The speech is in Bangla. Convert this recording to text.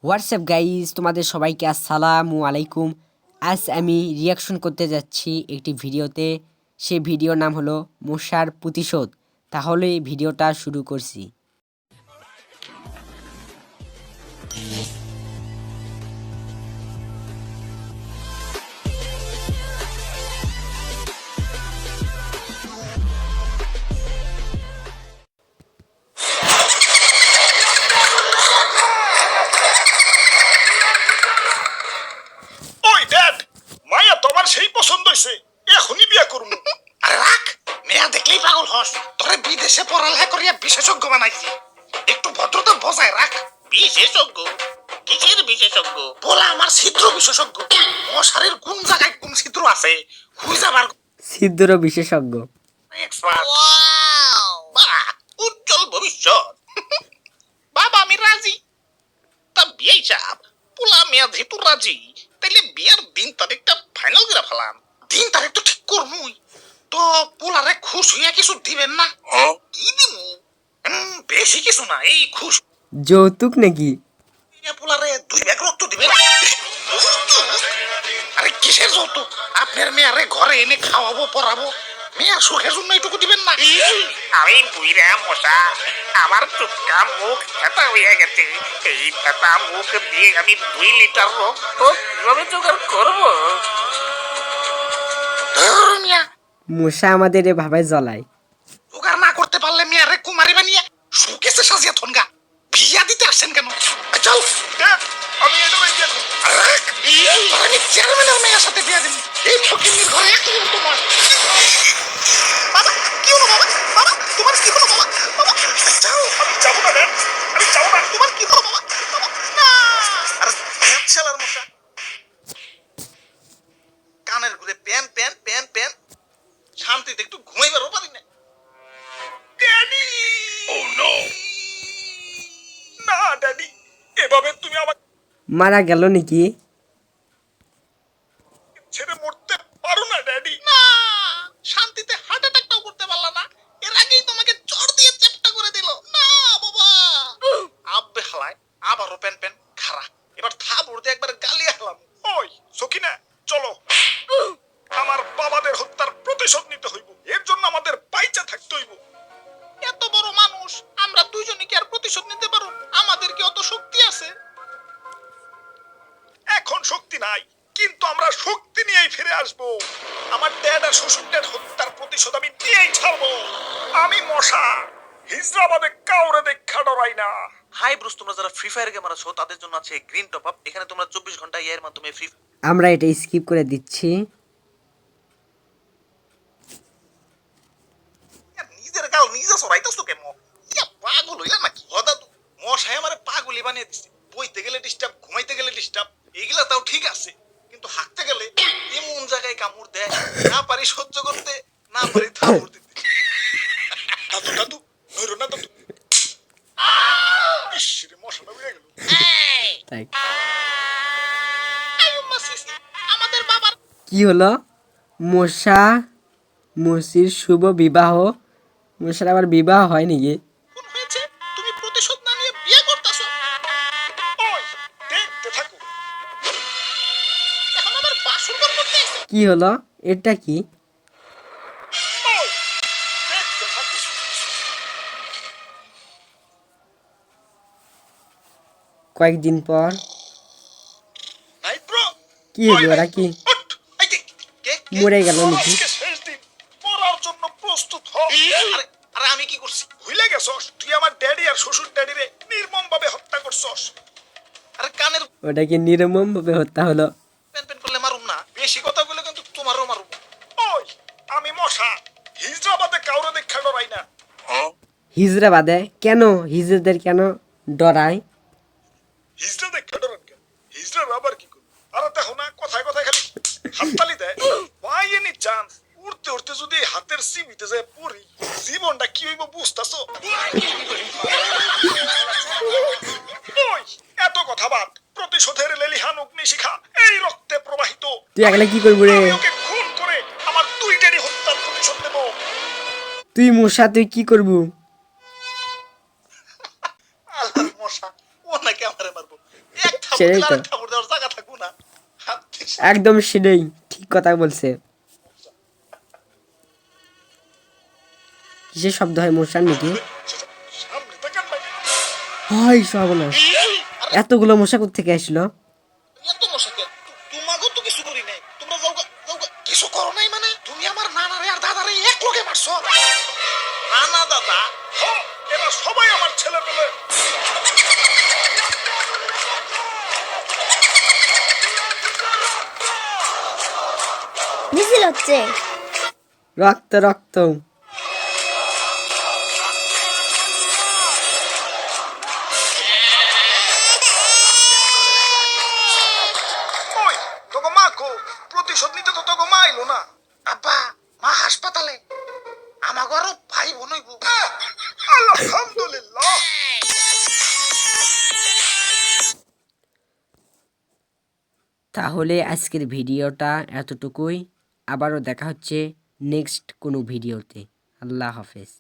হোয়াটসঅ্যাপ গাইজ, তোমাদের সবাইকে আসসালামু আলাইকুম। আজ আমি রিয়াকশন করতে যাচ্ছি একটি ভিডিওতে। সে ভিডিওর নাম হলো মশার প্রতিশোধ। তাহলে ভিডিওটা শুরু করছি। ওই ড্যাড, মায়া তোমার সেই পছন্দ হইছে, এখনই বিয়া করুন। আরে রাখ, মেয়া দেখলেই পাগল হস। তোরে বিদেশে পড়ালেখা করিয়া বিশেষজ্ঞ বানাইছি, একটু ভদ্রতা বজায় রাখ। বিশেষজ্ঞ? কিসের বিশেষজ্ঞ? বলা আমার ছিদ্র বিশেষজ্ঞ। মশারির কোন জায়গায় কোন ছিদ্র আছে খুঁজাবার সিদ্ধর বিশেষজ্ঞ। এক্সপার্ট। বাহ, উজ্জ্বল ভবিষ্যৎ। বাবা আমি রাজি। তা বিয়ে চাপ পোলা মেয়া যেহেতু রাজি, তাইলে বিয়ের দিন তারিখটা ফাইনাল করে ফেলাম। দিন তারিখ তো ঠিক করমুই, তো পোলারে খুশ হইয়া কিছু দিবেন না? কি দিমু? বেশি কিছু না, এই খুশ যৌতুক নাকি? হইয়া পোলারে 2 ব্যাগ রক্ত দিবেন। আরে কিসের যৌতুক? আপনার মেয়ারে ঘরে এনে খাওয়াবো পড়াবো, মেয়ার সুখের জন্য এইটুকু দিবেন না? আমি বুইরা মশা, আমার চুপকা মুখ ফেটা হইয়া গেছে। এই ফেটা মুখ দিয়ে আমি 2 লিটার রক্ত কিভাবে জোগাড় করবো? ধুর মিয়া, মশা আমাদের এভাবে জ্বলায়। জোগাড় না করতে পারলে মেয়ারে কুমারী বানিয়ে সুকেসে সাজিয়া থনগা। বিয়া দিতে আসছেন কেন? চল। ড্যাড, আমি এটা বিয়া করব। আমি চেয়ারম্যানের মেয়ের সাথে বিয়া দিন। এই ফকিন্নির ঘরে একটু তোমার। বাবা কি হলো? বাবা বাবা তোমার কি হলো? বাবা বাবা যাও। আমি যাবো না ড্যাড, আমি যাবো না। তোমার কি হলো? বাবা বাবা না। আরে ছেলার মশা, কানের ঘুরে প্যান প্যান প্যান প্যান, শান্তিতে একটু ঘুমাইবারও পারি না। ড্যাডি। ও নো, না ড্যাডি, এভাবে তুমি আমাকে মারা গেল নাকি? ছেড়ে মরতে পারো না ড্যাডি। না, শান্তিতে হার্ট অ্যাটাকটাও করতে পারলা না, এর আগেই তোমাকে জ্বর দিয়ে চ্যাপ্টা করে দিল। না বাবা, আব্বে হালায় আবারও প্যান প্যান খারা। এবার থাবড় দিয়ে একবার গালিয়ে হালাম। ওই সকিনা, চলো, আমার বাবাদের হত্যার প্রতিশোধ নিতে হইব। এর জন্য আমাদের বাইচা থাকতে হইব। এত বড় মানুষ আমরা দুইজনে কি আর প্রতিশোধ নিতে পারো? আমাদের কি অত শক্তি আছে? এখন শক্তি নাই, কিন্তু আমরা শক্তি নিয়েই ফিরে আসব। আমার ড্যাড আর শ্বশুর ড্যাড হত্যার প্রতিশোধ আমি নিয়েই ছাড়বো। আমি মশা, হিজরাবাদে কাউরে দেখা ডরাই না। হাই ব্রুস, তোমরা যারা ফ্রি ফায়ার গেমার আছো তাদের জন্য আছে গ্রিন টপ আপ। এখানে তোমরা 24 ঘন্টা এর মাধ্যমে ফ্রি আমরা এটা স্কিপ করে দিচ্ছি। নিজের গাল নিজে সরাইতেছো কেন? ইয়া পাগল হইলা নাকি? দাদু, মশাই আমারে পাগলি বানিয়ে দিছে। বইতে গেলে ডিস্টার্ব, ঘুমাইতে গেলে ডিস্টার্ব, এগুলা তাও ঠিক আছে, কিন্তু হাঁকতে গেলে এমন জায়গায় কামড় দেয়, না পারি সহ্য করতে, না পারি থামড় দিতে। দাদু দাদু, নইরো না দাদু। ইস রে, মশাটা উড়ে গেল। তাই আয়ুম্মা সিসি, আমাদের বাবার কি হলো? মশা মসির শুভ বিবাহ। মশার আবার বিবাহ হয় নাকি? খুন হয়েছে, তুমি প্রতিশোধ না নিয়ে বিয়ে করতেছো। ওই দেখতে থাকো। এখন আবার বাসর ঘর করতে এসে কি হলো? এটা কি? ওই দেখতে থাকো। কয়েকদিন পর নাই ব্রো, কি হলো? ওরা কি উঠ, এই যে, কে মরে গেল নাকি? আজকে শেষ দিন, মরার জন্য প্রস্তুত হ। আরে আরে আমি কি করছি? ভুলে গেছস তুই আমার ড্যাডি আর শ্বশুর ড্যাডিরে নির্মম ভাবে হত্যা করছস। আরে কানের ওটা কি নির্মম ভাবে হত্যা হলো? প্যান প্যান করলে মারুম না? বেশি কথা বলে কিন্তু তোমারও মারব। ওই আমি মশা, হিজরাবাদে কাউরে দেখা ডরাই না। হিজড়া বাদে কেন? হিজড়াদের কেন ডরায়? হিজরা দেখা ডরান কেন? হিজরা আবার কি করবে? আরে দেখো না, কথায় কথায় খালি হাততালি দেয়। বাই এনি চান্স উড়তে উড়তে যদি হাতের সিমিতে যায় পড়ি, জীবনটা কি হইব বুঝতাছো? ওই এত কথা বাদ, প্রতিশোধের লেলিহান অগ্নিশিখা এই রক্তে প্রবাহিত। তুই একলা কি করবি রে? আমি ওকে খুন করে আমার 2 ড্যাডি হত্যার প্রতিশোধ নেব। তুই মশা, তুই কি করবু? আল্লাহর মশা, ও নাকি আমারে মারবো? এক সেটাই দিলে তো। আর কামড় দেওয়ার জায়গা থাকবো না। হাত থেকে একদম সেটাই ঠিক কথা বলছে। কিসের শব্দ হয় মশার নাকি? সামনে তাকান ভাই। হাই সর্বনাশ, এতগুলো মশা কোত্থেকে আসলো? এত মশাকে তোমাকেও তো কিছু করি নাই, তোমরা যাও গা, যাও গা। কিছু করো নাই মানে তুমি আমার নানারে আর দাদারে এক লগে মারছো। নানা দাদা এরা সবাই আমার ছেলে পেলে। মিছিল হচ্ছে। রক্ত রক্ত। ওই তোকে মা কো, প্রতিশোধ নিতে তো তোকে মা আইলো না। আব্বা মা হাসপাতালে, আমাকে আরো ভাই বোন হইব। আলহামদুলিল্লাহ। তাহলে আজকের ভিডিওটা এতটুকুই। আবারও দেখা হচ্ছে নেক্সট কোনো ভিডিওতে। আল্লাহ হাফেজ।